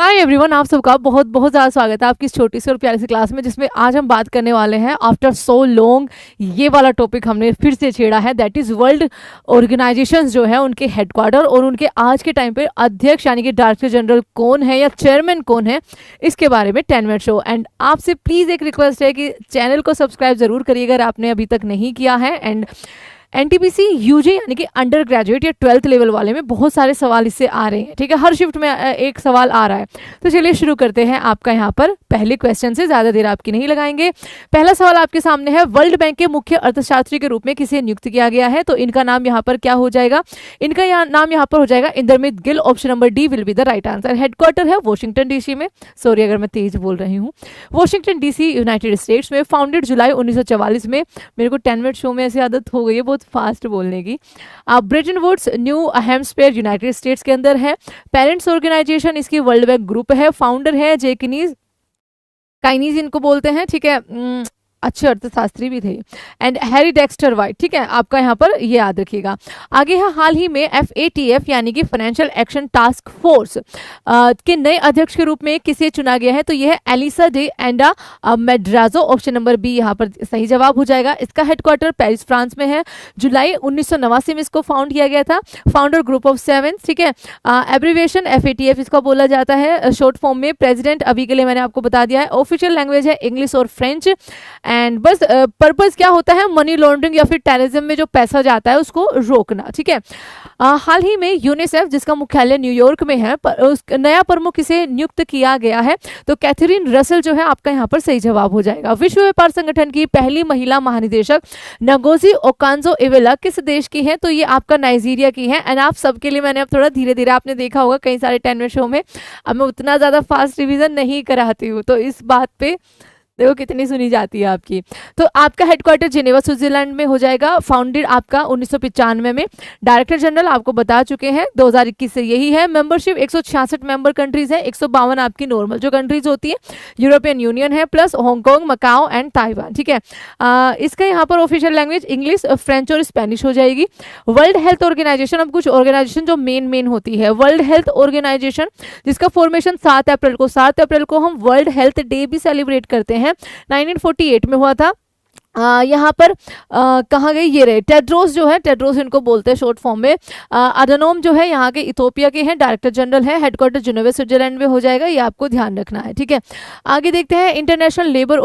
Hi everyone, आप सबका बहुत बहुत ज़्यादा स्वागत है आपकी इस छोटी सी और प्यारी सी क्लास में, जिसमें आज हम बात करने वाले हैं आफ्टर सो लॉन्ग। ये वाला टॉपिक हमने फिर से छेड़ा है, दैट इज़ वर्ल्ड ऑर्गेनाइजेशंस जो है उनके हेडक्वार्टर और उनके आज के टाइम पे अध्यक्ष यानी कि डायरेक्टर जनरल कौन है या चेयरमैन कौन है, इसके बारे में 10 मिनट शो। एंड आपसे प्लीज़ एक रिक्वेस्ट है कि चैनल को सब्सक्राइब ज़रूर करिएगा अगर आपने अभी तक नहीं किया है। एंड एनटीपीसी यूजी यानी कि अंडर ग्रेजुएट या 12th लेवल वाले में बहुत सारे सवाल इससे आ रहे हैं, ठीक है। हर शिफ्ट में एक सवाल आ रहा है। तो चलिए शुरू करते हैं आपका यहाँ पर पहले क्वेश्चन से, ज़्यादा देर आपकी नहीं लगाएंगे। पहला सवाल आपके सामने है, वर्ल्ड बैंक के मुख्य अर्थशास्त्री के रूप में किसे नियुक्त किया गया है? तो इनका नाम यहाँ पर क्या हो जाएगा? इनका नाम यहाँ पर हो जाएगा Indermit Gill. Option number D will be the right answer. Headquarter है वॉशिंगटन डीसी में। सॉरी अगर मैं तेज बोल रही हूँ। वॉशिंगटन डीसी, यूनाइटेड स्टेट्स में। फाउंडेड जुलाई 1944 में। मेरे को 10 मिनट शो में ऐसी आदत हो गई है बहुत फास्ट बोलने की। Bretton Woods, New Hampshire, United States के अंदर है। पेरेंट्स ऑर्गेनाइजेशन इसकी वर्ल्ड बैंक ग्रुप है। फाउंडर है जेकिनीज काइनीज इनको बोलते हैं, ठीक है। अच्छे अर्थशास्त्री भी थे। एंड हैरी डेक्स्टर वाइट, ठीक है, आपका यहाँ पर ये याद रखिएगा। आगे है, हाल ही में FATF यानी कि फाइनेंशियल एक्शन टास्क फोर्स के नए अध्यक्ष के रूप में किसे चुना गया है? तो ये है Elisa de Anda Madrazo. Option number B यहाँ पर सही जवाब हो जाएगा। इसका हेडक्वार्टर पेरिस फ्रांस में है। जुलाई 1989 में इसको फाउंड किया गया था। फाउंडर ग्रुप ऑफ 7, ठीक है। एब्रीविएशन FATF इसका बोला जाता है शॉर्ट फॉर्म में। प्रेसिडेंट अभी के लिए मैंने आपको बता दिया है। ऑफिशियल लैंग्वेज है इंग्लिश और फ्रेंच। एंड बस पर्पस क्या होता है? मनी लॉन्ड्रिंग या फिर टेररिज्म में जो पैसा जाता है उसको रोकना, ठीक है। हाल ही में यूनिसेफ जिसका मुख्यालय न्यूयॉर्क में है, नया प्रमुख इसे नियुक्त किया गया है। तो कैथरीन रसल जो है आपका यहाँ पर सही जवाब हो जाएगा। विश्व व्यापार संगठन की पहली महिला महानिदेशक नगोजी ओकांजो-इवेला किस देश की है? तो ये आपका नाइजीरिया की है। एंड आप सबके लिए मैंने अब थोड़ा धीरे धीरे, आपने देखा होगा कई सारे 10 मिनट शो में अब मैं उतना ज़्यादा फास्ट रिविजन नहीं कराती हूँ, तो इस बात पे देखो कितनी सुनी जाती है आपकी। तो आपका हेडक्वार्टर जिनेवा स्विट्जरलैंड में हो जाएगा। फाउंडेड आपका 1995 में। डायरेक्टर जनरल आपको बता चुके हैं 2021 से यही है। मेंबरशिप 166 मेंबर कंट्रीज है। 152 आपकी नॉर्मल जो कंट्रीज होती है, यूरोपियन यूनियन है, plus Hong Kong, Macao and Taiwan, ठीक है। इसका यहाँ पर ऑफिशियल लैंग्वेज इंग्लिश, फ्रेंच और स्पेनिश हो जाएगी। वर्ल्ड हेल्थ ऑर्गेनाइजेशन, अब कुछ ऑर्गेनाइजेशन जो मेन होती है। वर्ल्ड हेल्थ ऑर्गेनाइजेशन जिसका फॉर्मेशन 7 अप्रैल को हम वर्ल्ड हेल्थ डे भी सेलिब्रेट करते हैं। 1948 में हुआ था। यहाँ पर कहाँ गई? ये रहे टेड्रोस जो है, टेड्रोस इनको बोलते हैं शॉर्ट फॉर्म में। अडनोम जो है यहाँ के इथोपिया के हैं, डायरेक्टर जनरल है। हेडक्वार्टर जिनेवा स्विट्जरलैंड में हो जाएगा, ये आपको ध्यान रखना है, ठीक है। आगे देखते हैं इंटरनेशनल लेबर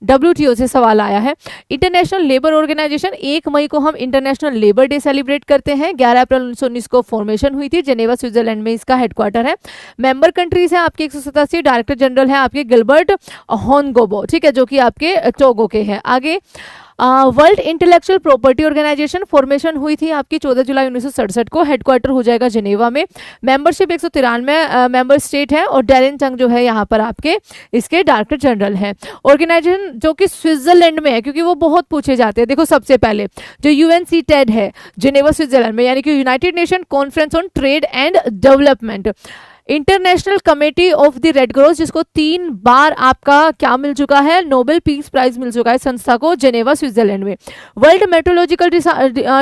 WTO से सवाल आया है। इंटरनेशनल लेबर ऑर्गेनाइजेशन 1 मई को हम इंटरनेशनल लेबर डे सेलिब्रेट करते हैं। 11 अप्रैल 1919 को फॉर्मेशन हुई थी। जिनेवा स्विट्जरलैंड में इसका हेडक्वार्टर है। मेंबर कंट्रीज है आपके 187। डायरेक्टर जनरल है आपके गिलबर्ट होनगोबो, ठीक है, जो कि आपके टोगो के हैं। आगे World Intellectual Property Organization formation हुई थी आपकी 14 जुलाई 1967 को। हेडक्वार्टर हो जाएगा जिनेवा में। मेंबरशिप 193 मेंबर स्टेट है। और डेरेन चंग जो है यहाँ पर आपके इसके डायरेक्टर जनरल है। ऑर्गेनाइजेशन जो कि स्विट्जरलैंड में है, क्योंकि वो बहुत पूछे जाते हैं। देखो सबसे पहले जो UNCTAD है जिनेवा स्विट्जरलैंड में, यानी कि United nation conference on trade and development. International committee of the red cross, जिसको 3 बार आपका क्या मिल चुका है? नोबेल पीस प्राइज मिल चुका है संस्था को, जिनेवा स्विट्जरलैंड में। वर्ल्ड मेट्रोलॉजिकल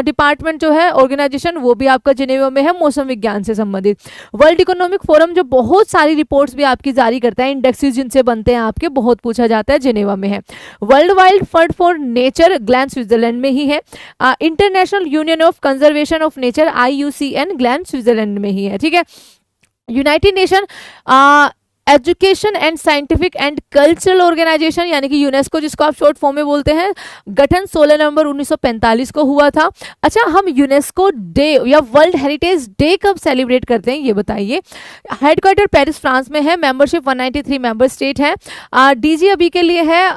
डिपार्टमेंट जो है ऑर्गेनाइजेशन, वो भी आपका जिनेवा में है, मौसम विज्ञान से संबंधित। वर्ल्ड इकोनॉमिक फोरम जो बहुत सारी रिपोर्ट्स भी आपकी जारी करता है, इंडेक्सेस जिनसे बनते हैं आपके, बहुत पूछा जाता है, जिनेवा में है। World Wild Fund for Nature Gland Switzerland में ही है। International Union of Conservation of Nature IUCN Gland Switzerland में ही है, ठीक है। United Nation Education and Scientific and Cultural Organization यानी कि यूनेस्को जिसको आप शॉर्ट फॉर्म में बोलते हैं, गठन 16 नवंबर 1945 को हुआ था। अच्छा, हम यूनेस्को डे या वर्ल्ड हेरिटेज डे कब सेलिब्रेट करते हैं ये बताइए? हेडक्वार्टर पेरिस फ्रांस में है। मेंबरशिप 193 मेंबर स्टेट है। DG अभी के लिए है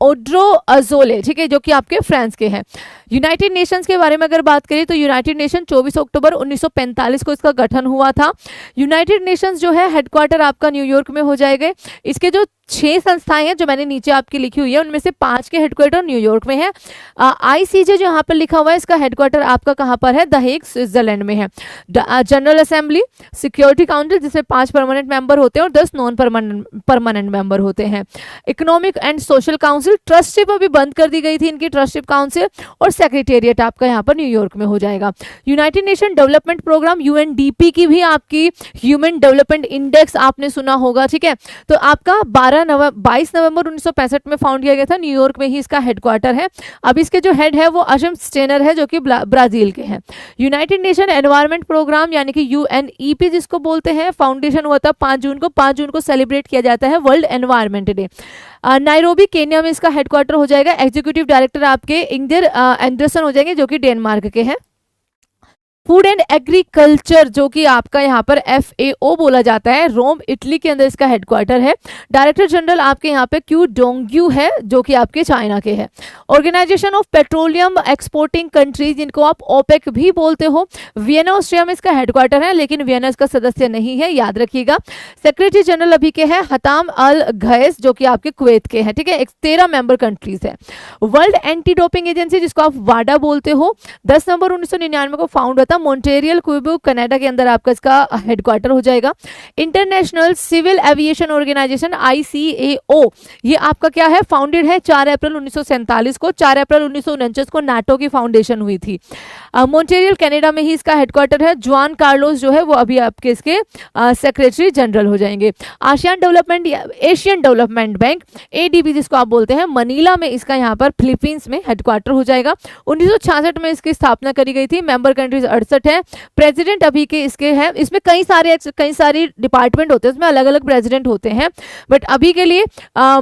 ओड्रो अजोले, ठीक है, जो कि आपके फ्रांस के हैं। यूनाइटेड नेशंस के बारे में अगर बात करें तो यूनाइटेड नेशन 24 अक्टूबर 1945 को इसका गठन हुआ था। यूनाइटेड नेशंस जो है हेडक्वार्टर आपका न्यूयॉर्क में हो जाएगा। इसके जो 6 संस्थाएं हैं जो मैंने नीचे आपकी लिखी हुई है, उनमें से 5 के हेडक्वार्टर न्यूयॉर्क में है। ICJ जो यहाँ पर लिखा हुआ है इसका हेडक्वार्टर आपका कहाँ पर है, द हेग स्विट्जरलैंड में है। जनरल असेंबली, सिक्योरिटी काउंसिल जिसमें 5 परमानेंट मेंबर होते हैं और 10 नॉन परमानेंट मेंबर होते हैं। इकोनॉमिक एंड सोशल काउंसिल, ट्रस्टशिप अभी बंद कर दी गई थी इनकी ट्रस्टशिप काउंसिल, और सेक्रेटेरिएट आपका यहाँ पर न्यूयॉर्क में हो जाएगा। United Nation Development Programme UNDP की भी आपकी ह्यूमन डेवलपमेंट इंडेक्स आपने सुना होगा, ठीक है। तो आपका 22 नवंबर 1965 में फाउंड किया गया था, न्यूयॉर्क में ही इसका हेडक्वार्टर है। अब इसके जो हेड है वो अजम स्टेनर है जो कि ब्राजील के हैं। यूनाइटेड नेशन एनवायरमेंट प्रोग्राम यानी कि UNEP जिसको बोलते हैं, फाउंडेशन हुआ था 5 जून को सेलिब्रेट किया जाता है world environment day. Nairobi Kenya में इसका हेडक्वार्टर हो जाएगा। एग्जीक्यूटिव डायरेक्टर आपके इंगर एंडरसन हो जाएंगे जो कि डेनमार्क के हैं। फूड एंड एग्रीकल्चर जो कि आपका यहाँ पर FAO बोला जाता है, रोम इटली के अंदर इसका हेडक्वार्टर है। डायरेक्टर जनरल आपके यहाँ पे क्यू डोंग्यू है जो कि आपके चाइना के हैं। Organization of Petroleum Exporting Countries जिनको आप OPEC भी बोलते हो, वियना ऑस्ट्रिया में इसका हेडक्वार्टर है, लेकिन वियना इसका सदस्य नहीं है, याद रखिएगा। सेक्रेटरी जनरल अभी के हैं हताम अल घैस जो कि आपके कुवैत के हैं, ठीक है। 13 मेंबर कंट्रीज है। वर्ल्ड एंटी डोपिंग एजेंसी जिसको आप वाडा बोलते हो, 10 नवंबर 1999 को फाउंड होता, मॉन्ट्रियल क्वेबेक कनाडा के अंदर आपका इसका हेडक्वार्टर हो जाएगा। International Civil Aviation Organization ICAO, ये आपका क्या है, फाउंडेड है 4 अप्रैल 1947 को। 4 अप्रैल 1949 को नाटो की फाउंडेशन हुई थी। मॉन्ट्रियल कनाडा में ही इसका हेडक्वार्टर है। जुआन कार्लोस जो है वो अभी आपके इसके सेक्रेटरी जनरल हो जाएंगे। एशियन डेवलपमेंट बैंक ADB जिसको आप बोलते हैं, मनीला में इसका यहाँ पर फिलीपींस में हेडक्वार्टर हो जाएगा। 1966 में इसकी स्थापना करी गई थी। मेंबर कंट्रीज 68 है। प्रेसिडेंट अभी के इसके हैं, इसमें कई सारे डिपार्टमेंट होते हैं, इसमें अलग अलग प्रेसिडेंट होते हैं, बट अभी के लिए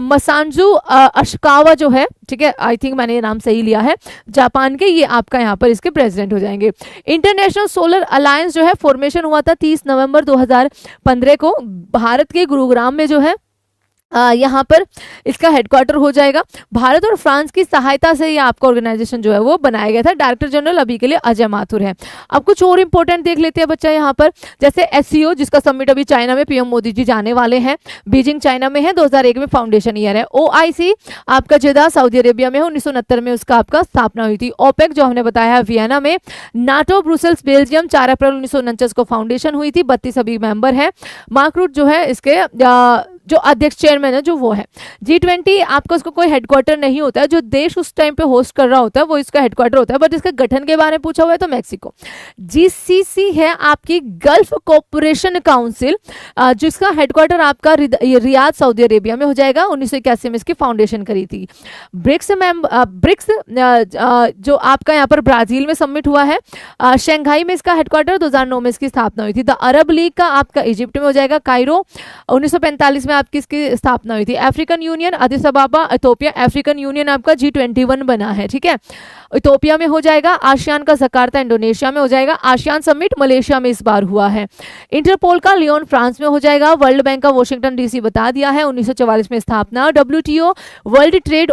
मसांजू अशिकावा जो है, ठीक है, आई थिंक मैंने ये नाम सही लिया है, जापान के, ये आपका यहाँ पर इसके प्रेसिडेंट हो जाएंगे। इंटरनेशनल सोलर अलायंस जो है फॉर्मेशन हुआ था 30 नवंबर 2015 को, भारत के गुरुग्राम में जो है यहाँ पर इसका हेडक्वार्टर हो जाएगा। भारत और फ्रांस की सहायता से ये आपका ऑर्गेनाइजेशन जो है वो बनाया गया था। डायरेक्टर जनरल अभी के लिए अजय माथुर है। अब कुछ और इंपॉर्टेंट देख लेते हैं बच्चा यहाँ पर, जैसे SCO जिसका समिट अभी चाइना में PM मोदी जी जाने वाले हैं, बीजिंग चाइना में है, 2001 में फाउंडेशन ईयर है। OIC आपका जेदा सऊदी अरेबिया में है, 1969 में उसका आपका स्थापना हुई थी। OPEC जो हमने बताया है वियना में। नाटो ब्रुसेल्स बेल्जियम 4 अप्रैल 1949 को फाउंडेशन हुई थी, 32 अभी मेंबर है। मार्क रूट जो है इसके जो अध्यक्ष चेयरमैन है जो वो है। G20 आपका उसको कोई हेडक्वार्टर नहीं होता है, जो देश उस टाइम पे होस्ट कर रहा होता है वो इसका हेडक्वार्टर होता है, बट इसके गठन के बारे में पूछा हुआ है तो मैक्सिको। GCC है आपकी गल्फ कोऑपरेशन काउंसिल, जिसका हेडक्वार्टर आपका रियाद सऊदी अरेबिया में हो जाएगा। 1981 में इसकी फाउंडेशन करी थी। ब्रिक्स जो आपका यहाँ पर ब्राजील में सबमिट हुआ है। शंघाई में इसका हेडक्वार्टर 2009 में इसकी स्थापना हुई थी। द अरब लीग का आपका इजिप्ट में हो जाएगा। कायरो 1945 में आपकी इसकी स्थापना हुई थी। African union Addis अबाबा Ethiopia. African union आपका G21 बना है, ठीक है, इथियोपिया में हो जाएगा। आसियान का जकार्ता इंडोनेशिया में हो जाएगा। आसियान समिट मलेशिया में इस बार हुआ है। इंटरपोल का लियोन फ्रांस में हो जाएगा। वर्ल्ड बैंक का वॉशिंगटन DC बता दिया है, 1944 में स्थापना। WTO वर्ल्ड ट्रेड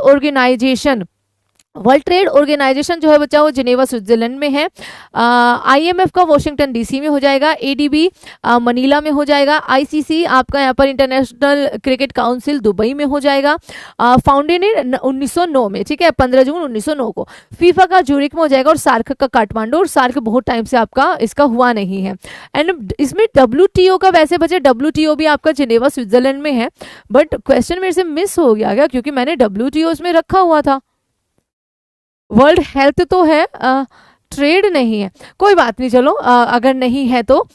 ऑर्गेनाइजेशन जो है बच्चा वो जिनेवा स्विट्जरलैंड में है। IMF का वॉशिंगटन DC में हो जाएगा। ADB मनीला में हो जाएगा। ICC आपका यहाँ पर इंटरनेशनल क्रिकेट काउंसिल दुबई में हो जाएगा। फाउंडेड 1909 में, ठीक है, 15 जून 1909 को। फीफा का जूरिक में हो जाएगा और सार्क का काठमांडू। और सार्क बहुत टाइम से आपका इसका हुआ नहीं है। एंड इसमें WTO का वैसे बचे, WTO भी आपका जिनेवा स्विट्जरलैंड में है, बट क्वेश्चन मेरे से मिस हो गया क्या, क्योंकि मैंने WTO इसमें रखा हुआ था। वर्ल्ड हेल्थ तो है, ट्रेड नहीं है, कोई बात नहीं, चलो अगर नहीं है तो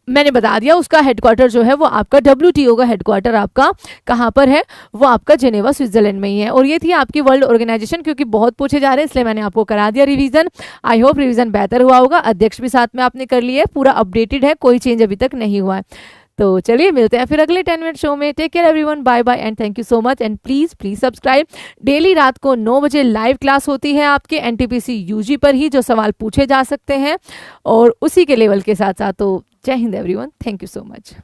मैंने बता दिया उसका हेडक्वार्टर जो है वो आपका WTO का हेडक्वार्टर आपका कहाँ पर है, वो आपका जिनेवा स्विट्जरलैंड में ही है। और ये थी आपकी वर्ल्ड ऑर्गेनाइजेशन, क्योंकि बहुत पूछे जा रहे हैं इसलिए मैंने आपको करा दिया रिवीजन। आई होप रिवीजन बेहतर हुआ होगा। अध्यक्ष भी साथ में आपने कर लिया है, पूरा अपडेटेड है, कोई चेंज अभी तक नहीं हुआ है। तो चलिए मिलते हैं फिर अगले 10 मिनट शो में। Take care everyone, bye bye and thank you so much. And please subscribe. Daily रात को 9 बजे लाइव क्लास होती है आपके NTPC UG पर ही, जो सवाल पूछे जा सकते हैं और उसी के लेवल के साथ साथ। तो जय Hind everyone, thank you so much.